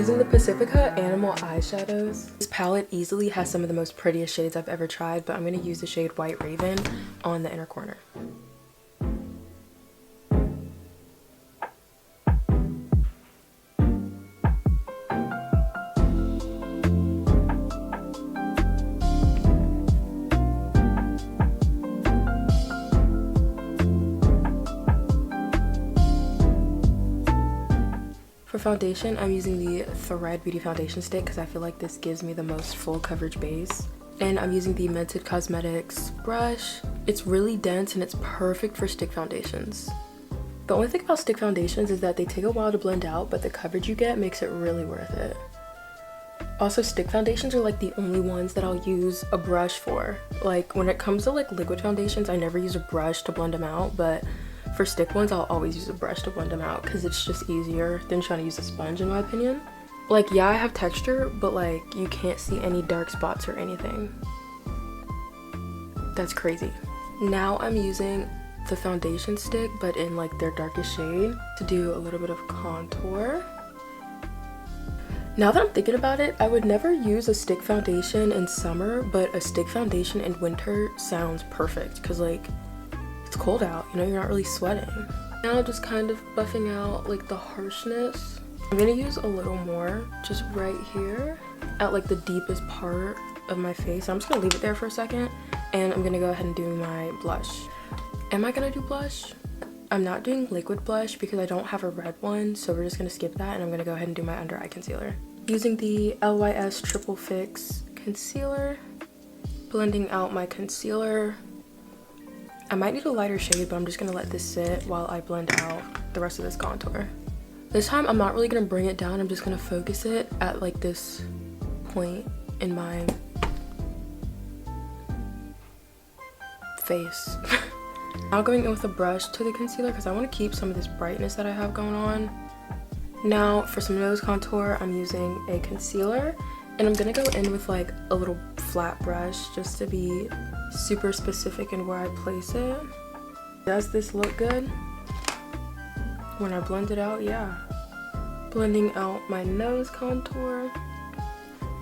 using the Pacifica Animal eyeshadows. This palette easily has some of the most prettiest shades I've ever tried, but I'm going to use the shade White Raven on the inner corner. For foundation, I'm using the Thread Beauty Foundation Stick because I feel like this gives me the most full coverage base. And I'm using the Mented Cosmetics brush. It's really dense and it's perfect for stick foundations. The only thing about stick foundations is that they take a while to blend out, but the coverage you get makes it really worth it. Also, stick foundations are like the only ones that I'll use a brush for. Like when it comes to like liquid foundations, I never use a brush to blend them out, but for stick ones, I'll always use a brush to blend them out because it's just easier than trying to use a sponge in my opinion. Like, yeah, I have texture, but like you can't see any dark spots or anything. That's crazy. Now I'm using the foundation stick, but in like their darkest shade to do a little bit of contour. Now that I'm thinking about it, I would never use a stick foundation in summer, but a stick foundation in winter sounds perfect because like it's cold out, you know, you're not really sweating. Now just kind of buffing out like the harshness. I'm gonna use a little more just right here at like the deepest part of my face. I'm just gonna leave it there for a second and I'm gonna go ahead and do my blush. Am I gonna do blush? I'm not doing liquid blush because I don't have a red one, so we're just gonna skip that and I'm gonna go ahead and do my under eye concealer. Using the LYS Triple Fix concealer, blending out my concealer. I might need a lighter shade, but I'm just gonna let this sit while I blend out the rest of this contour. This time, I'm not really gonna bring it down. I'm just gonna focus it at like this point in my face. Now going in with a brush to the concealer because I want to keep some of this brightness that I have going on. Now for some nose contour, I'm using a concealer and I'm gonna go in with like a little flat brush just to be super specific in where I place it. Does this look good? When I blend it out, yeah. Blending out my nose contour.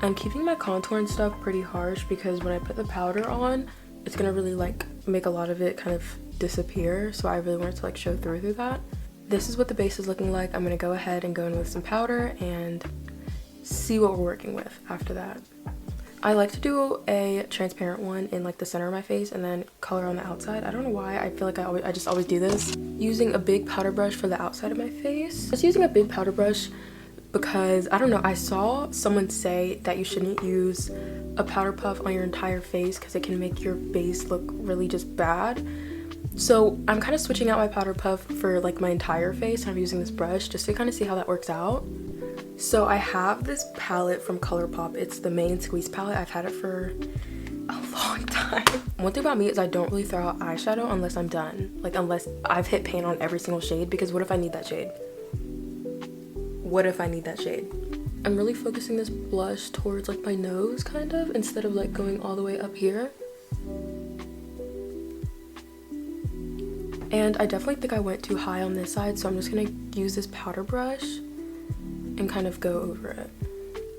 I'm keeping my contour and stuff pretty harsh because when I put the powder on, it's gonna really like make a lot of it kind of disappear. So I really want it to like show through that. This is what the base is looking like. I'm gonna go ahead and go in with some powder and see what we're working with after that. I like to do a transparent one in like the center of my face and then color on the outside. I don't know why, I feel like I just always do this. Using a big powder brush for the outside of my face. Just using a big powder brush because, I don't know, I saw someone say that you shouldn't use a powder puff on your entire face because it can make your base look really just bad. So I'm kind of switching out my powder puff for like my entire face and I'm using this brush just to kind of see how that works out. So I have this palette from ColourPop. It's the main squeeze palette. I've had it for a long time. One thing about me is I don't really throw out eyeshadow unless I'm done. Like unless I've hit pan on every single shade, because what if I need that shade? What if I need that shade? I'm really focusing this blush towards like my nose kind of, instead of like going all the way up here. And I definitely think I went too high on this side, so I'm just gonna use this powder brush and kind of go over it.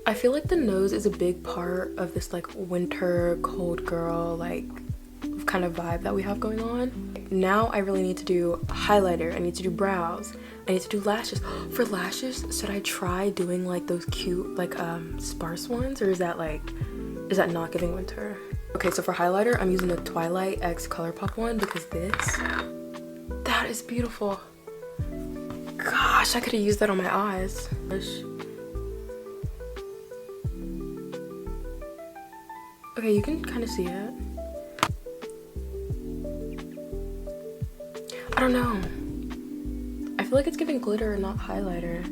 I feel like the nose is a big part of this like winter cold girl like kind of vibe that we have going on. Now I really need to do highlighter, I need to do brows, I need to do lashes. For lashes, should I try doing like those cute like sparse ones, or is that not giving winter? Okay, so for highlighter, I'm using the Twilight X ColourPop one because that is beautiful. Gosh, I could have used that on my eyes. Okay, you can kind of see it. I don't know. I feel like it's giving glitter and not highlighter.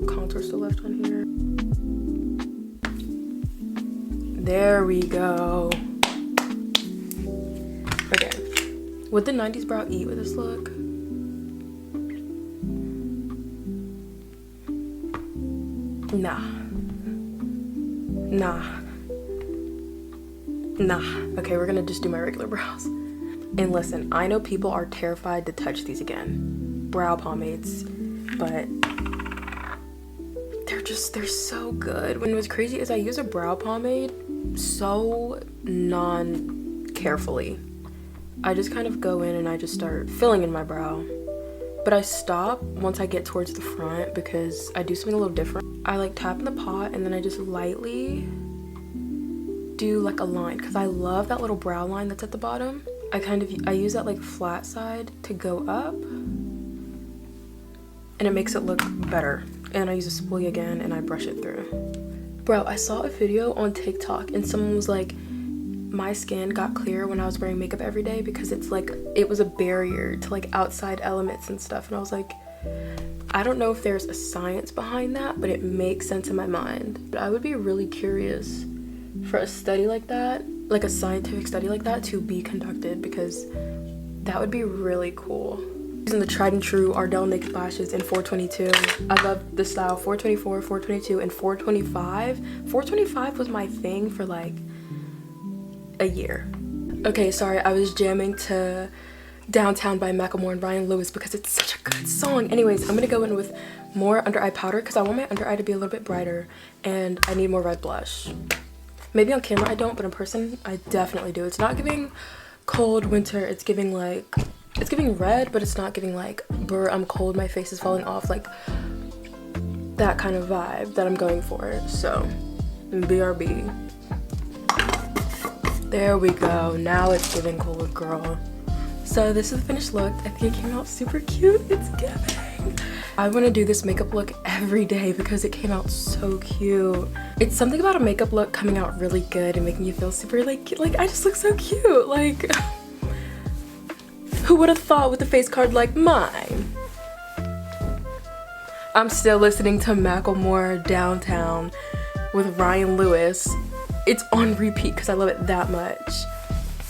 Contour still left on here. There we go. Okay. Would the 90s brow eat with this look? Nah. Okay, we're gonna just do my regular brows. And listen, I know people are terrified to touch these again, brow pomades, but they're so good. And what's crazy is I use a brow pomade so non-carefully. I just kind of go in and I just start filling in my brow. But I stop once I get towards the front because I do something a little different. I like tap in the pot and then I just lightly do like a line because I love that little brow line that's at the bottom. I use that like flat side to go up and it makes it look better. And I use a spoolie again and I brush it through. Bro, I saw a video on TikTok and someone was like, my skin got clear when I was wearing makeup every day because it's like, it was a barrier to like outside elements and stuff. And I was like, I don't know if there's a science behind that, but it makes sense in my mind. But I would be really curious for a study like that, like a scientific study like that, to be conducted because that would be really cool. Using the tried and true Ardell Naked Lashes in 422. I love the style 424, 422, and 425. 425 was my thing for like a year. Okay, sorry, I was jamming to Downtown by Macklemore and Ryan Lewis because it's such a good song. Anyways, I'm gonna go in with more under eye powder because I want my under eye to be a little bit brighter and I need more red blush. Maybe on camera I don't, but in person I definitely do. It's not giving cold winter, it's giving like, it's giving red, but it's not giving like brr, I'm cold, my face is falling off, like that kind of vibe that I'm going for. So BRB. There we go, now it's giving cold girl. So this is the finished look. I think it came out super cute. It's giving. I want to do this makeup look every day because it came out so cute. It's something about a makeup look coming out really good and making you feel super like I just look so cute. Like, who would have thought with a face card like mine? I'm still listening to Macklemore Downtown with Ryan Lewis. It's on repeat because I love it that much.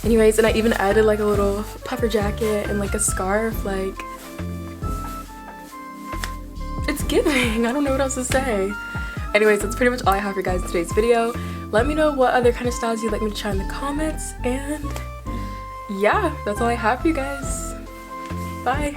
Anyways, and I even added like a little puffer jacket and like a scarf, like, it's giving. I don't know what else to say. Anyways, that's pretty much all I have for you guys in today's video. Let me know what other kind of styles you'd like me to try in the comments, and yeah, that's all I have for you guys. Bye.